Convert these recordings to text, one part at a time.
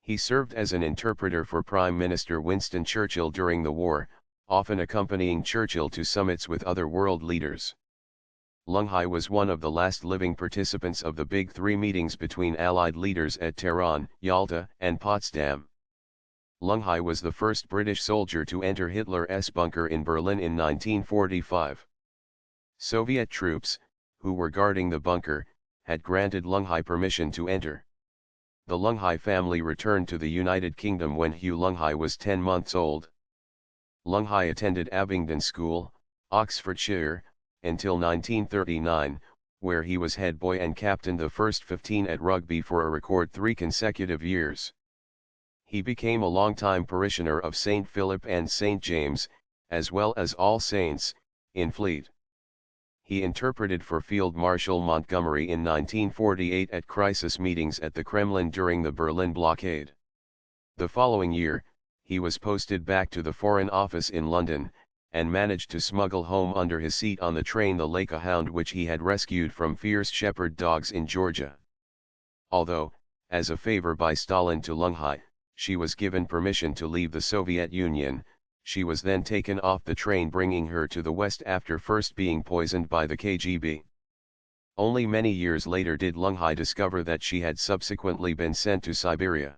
He served as an interpreter for Prime Minister Winston Churchill during the war, often accompanying Churchill to summits with other world leaders. Lunghi was one of the last living participants of the Big Three meetings between Allied leaders at Tehran, Yalta, and Potsdam. Lunghi was the first British soldier to enter Hitler's bunker in Berlin in 1945. Soviet troops, who were guarding the bunker, had granted Lunghi permission to enter. The Lunghi family returned to the United Kingdom when Hugh Lunghi was 10 months old. Lunghi attended Abingdon School, Oxfordshire, until 1939, where he was head boy and captained the first 15 at rugby for a record 3 consecutive years. He became a long-time parishioner of St. Philip and St. James, as well as All Saints, in Fleet. He interpreted for Field Marshal Montgomery in 1948 at crisis meetings at the Kremlin during the Berlin blockade. The following year, he was posted back to the Foreign Office in London, and managed to smuggle home under his seat on the train the Laika hound which he had rescued from fierce shepherd dogs in Georgia. Although, as a favor by Stalin to Lunghi, she was given permission to leave the Soviet Union, she was then taken off the train bringing her to the West after first being poisoned by the KGB. Only many years later did Lunghi discover that she had subsequently been sent to Siberia.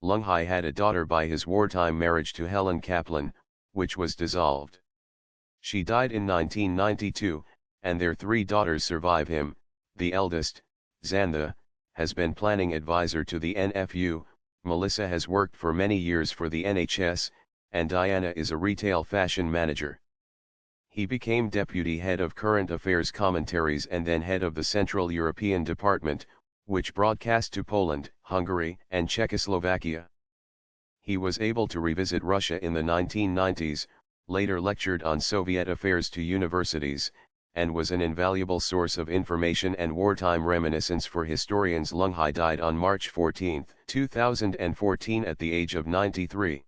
Lunghi had a daughter by his wartime marriage to Helen Kaplan, which was dissolved. She died in 1992, and their 3 daughters survive him. The eldest, Xantha, has been planning advisor to the NFU, Melissa has worked for many years for the NHS, and Diana is a retail fashion manager. He became deputy head of current affairs commentaries and then head of the Central European Department, which broadcast to Poland, Hungary, and Czechoslovakia. He was able to revisit Russia in the 1990s, later lectured on Soviet affairs to universities, and was an invaluable source of information and wartime reminiscence for historians. Lunghi died on March 14, 2014 at the age of 93.